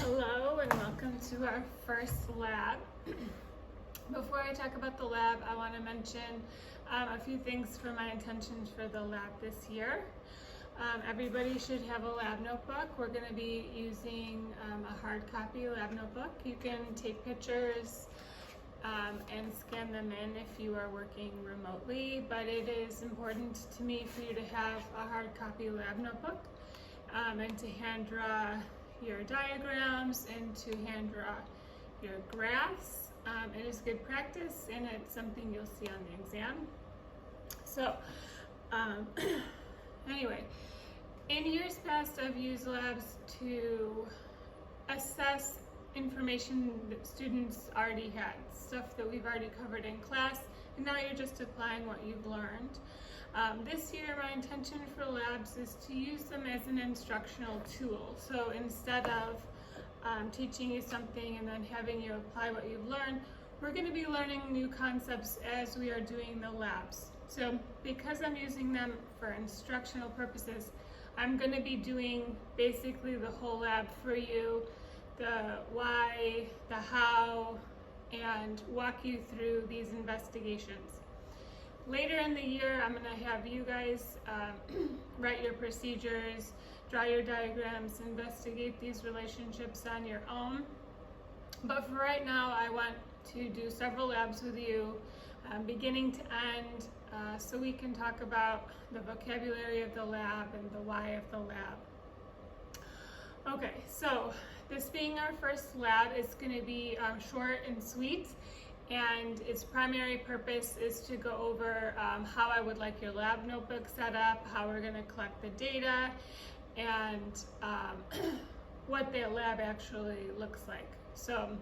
Hello and welcome to our first lab. Before I talk about the lab, I want to mention a few things for my intentions for the lab this year. Everybody should have a lab notebook. We're going to be using a hard copy lab notebook. You can take pictures and scan them in if you are working remotely, but it is important to me for you to have a hard copy lab notebook and to hand draw your diagrams and to hand draw your graphs. It is good practice and it's something you'll see on the exam. So anyway, in years past I've used labs to assess information that students already had, stuff that we've already covered in class, and now you're just applying what you've learned. This year my intention for labs is to use them as an instructional tool. So instead of teaching you something and then having you apply what you've learned, we're going to be learning new concepts as we are doing the labs. So because I'm using them for instructional purposes, I'm going to be doing basically the whole lab for you, the why, the how, and walk you through these investigations. Later in the year, I'm going to have you guys write your procedures, draw your diagrams, investigate these relationships on your own. But for right now, I want to do several labs with you, beginning to end, so we can talk about the vocabulary of the lab and the why of the lab. Okay, so this being our first lab, it's going to be short and sweet. And its primary purpose is to go over how I would like your lab notebook set up, how we're going to collect the data, and what the lab actually looks like. So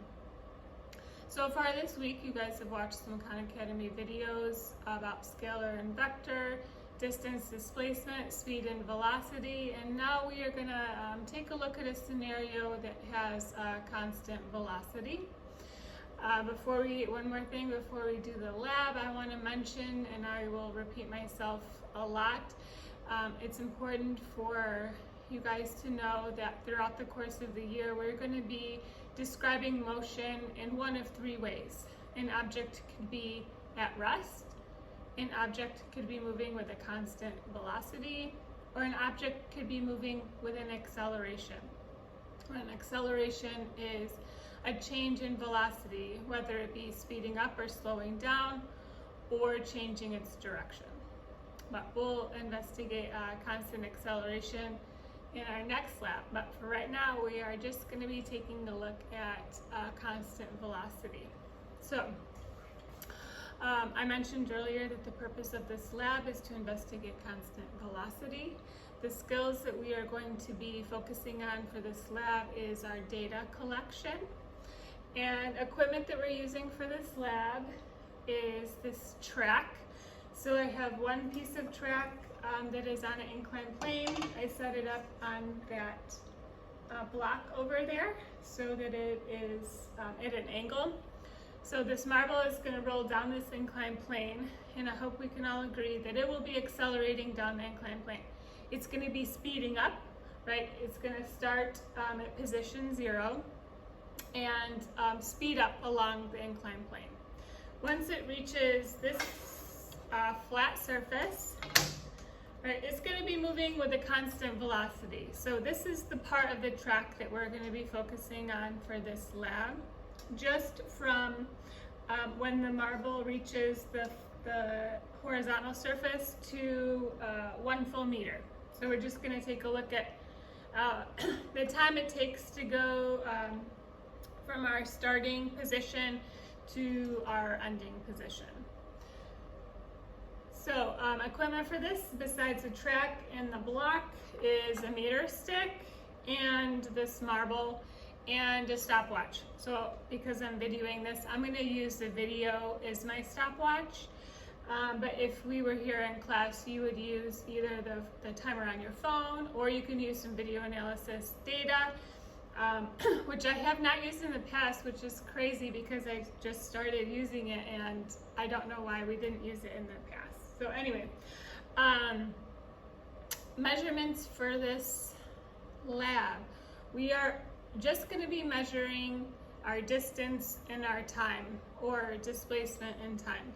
far this week, you guys have watched some Khan Academy videos about scalar and vector, distance displacement, speed and velocity, and now we are going to take a look at a scenario that has constant velocity. One more thing before we do the lab, I want to mention, and I will repeat myself a lot, it's important for you guys to know that throughout the course of the year, we're going to be describing motion in one of three ways. An object could be at rest, an object could be moving with a constant velocity, or an object could be moving with an acceleration. An acceleration is a change in velocity, whether it be speeding up or slowing down, or changing its direction. But we'll investigate constant acceleration in our next lab. But for right now, we are just going to be taking a look at constant velocity. So I mentioned earlier that the purpose of this lab is to investigate constant velocity. The skills that we are going to be focusing on for this lab is our data collection. And equipment that we're using for this lab is this track. So I have one piece of track that is on an inclined plane. I set it up on that block over there so that it is at an angle. So this marble is going to roll down this inclined plane, and I hope we can all agree that it will be accelerating down the inclined plane. It's going to be speeding up, right? It's going to start at position 0 and speed up along the inclined plane. Once it reaches this flat surface, right, it's going to be moving with a constant velocity. So this is the part of the track that we're going to be focusing on for this lab. Just from when the marble reaches the horizontal surface to 1 full meter. So we're just going to take a look at the time it takes to go from our starting position to our ending position. So equipment for this, besides the track and the block, is a meter stick and this marble and a stopwatch. So because I'm videoing this, I'm going to use the video as my stopwatch. But if we were here in class, you would use either the timer on your phone, or you can use some video analysis data, which I have not used in the past, which is crazy because I just started using it and I don't know why we didn't use it in the past. So anyway, measurements for this lab. We are just going to be measuring our distance and our time, or displacement and time.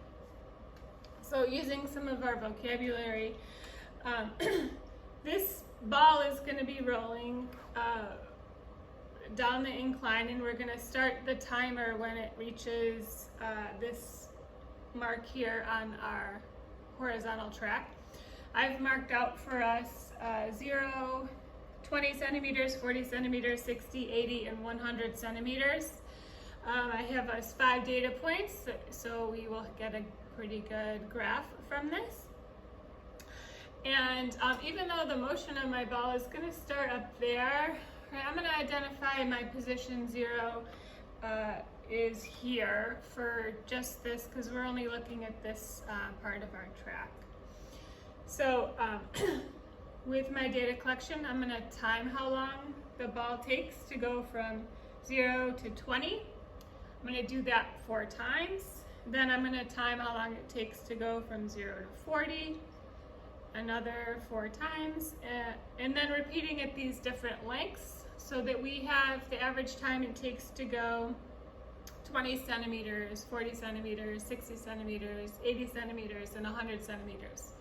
So using some of our vocabulary, this ball is going to be rolling down the incline, and we're going to start the timer when it reaches this mark here on our horizontal track. I've marked out for us 0, 20 centimeters, 40 centimeters, 60, 80, and 100 centimeters. I have us 5 data points, so we will get a pretty good graph from this. And even though the motion of my ball is going to start up there, I'm going to identify my position 0 is here for just this, because we're only looking at this part of our track. So with my data collection, I'm going to time how long the ball takes to go from 0 to 20. I'm going to do that 4 times. Then I'm going to time how long it takes to go from 0 to 40. Another 4 times. And then repeating at these different lengths so that we have the average time it takes to go 20 centimeters, 40 centimeters, 60 centimeters, 80 centimeters, and 100 centimeters.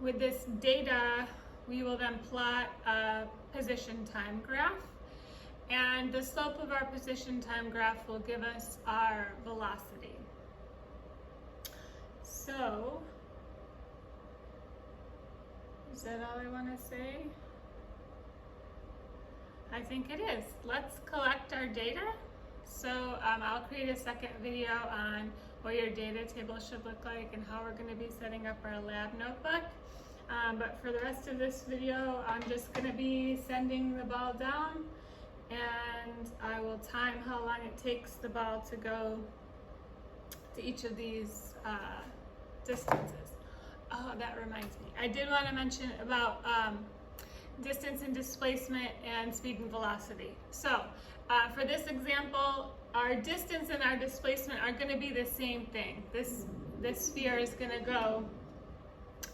With this data, we will then plot a position time graph, and the slope of our position time graph will give us our velocity. So, is that all I want to say? I think it is. Let's collect our data. So I'll create a second video on what your data table should look like and how we're going to be setting up our lab notebook. But for the rest of this video, I'm just going to be sending the ball down, and I will time how long it takes the ball to go to each of these distances. Oh, that reminds me. I did want to mention about distance and displacement and speed and velocity. So for this example, our distance and our displacement are going to be the same thing. This sphere is going to go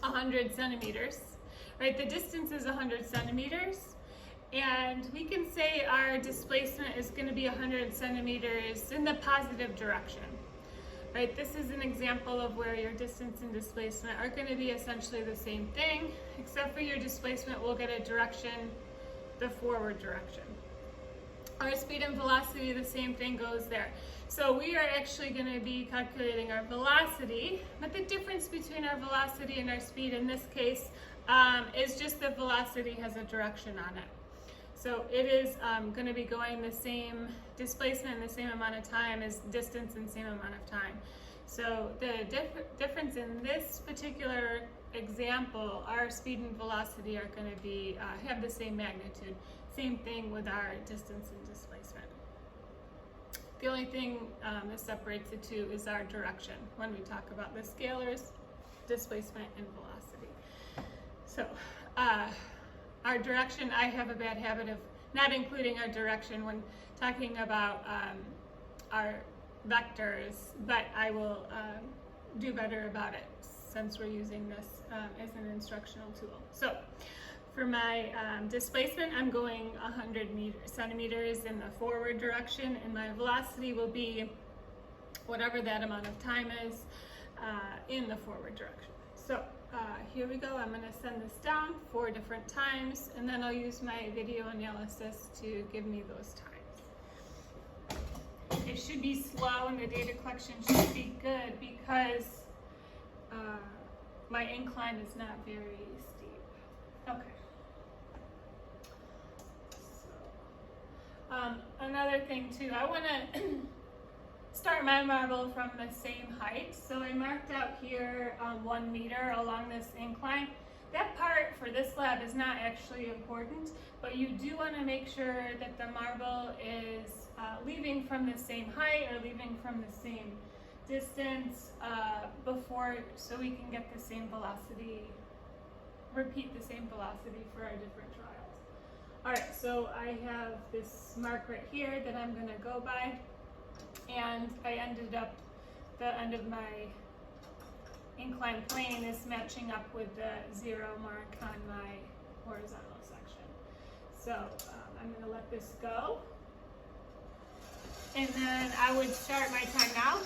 100 centimeters, right? The distance is 100 centimeters, and we can say our displacement is going to be 100 centimeters in the positive direction, right? This is an example of where your distance and displacement are going to be essentially the same thing, except for your displacement will get a direction, the forward direction. Our speed and velocity, the same thing goes there. So we are actually going to be calculating our velocity, but the difference between our velocity and our speed in this case is just that velocity has a direction on it. So it is going to be going the same displacement in the same amount of time as distance in the same amount of time. So the difference in this particular example, our speed and velocity are going to be have the same magnitude. Same thing with our distance and displacement. The only thing that separates the two is our direction when we talk about the scalars, displacement and velocity. So our direction, I have a bad habit of not including our direction when talking about our vectors, but I will do better about it since we're using this as an instructional tool. So for my displacement, I'm going 100 centimeters in the forward direction, and my velocity will be whatever that amount of time is in the forward direction. So here we go. I'm going to send this down 4 different times, and then I'll use my video analysis to give me those times. It should be slow, and the data collection should be good because my incline is not very steep. Okay. Another thing too, I want to start my marble from the same height. So I marked out here 1 meter along this incline. That part for this lab is not actually important, but you do want to make sure that the marble is leaving from the same height or leaving from the same distance before, so we can get the same velocity, repeat the same velocity for our different trials. All right, so I have this mark right here that I'm going to go by, and I ended up, the end of my inclined plane is matching up with the 0 mark on my horizontal section. So I'm going to let this go, And then I would start my time now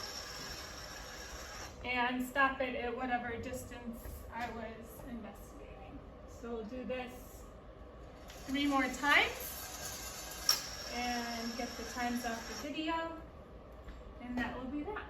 and stop it at whatever distance I was investigating. So we'll do this 3 more times and get the times off the video, and that will be that.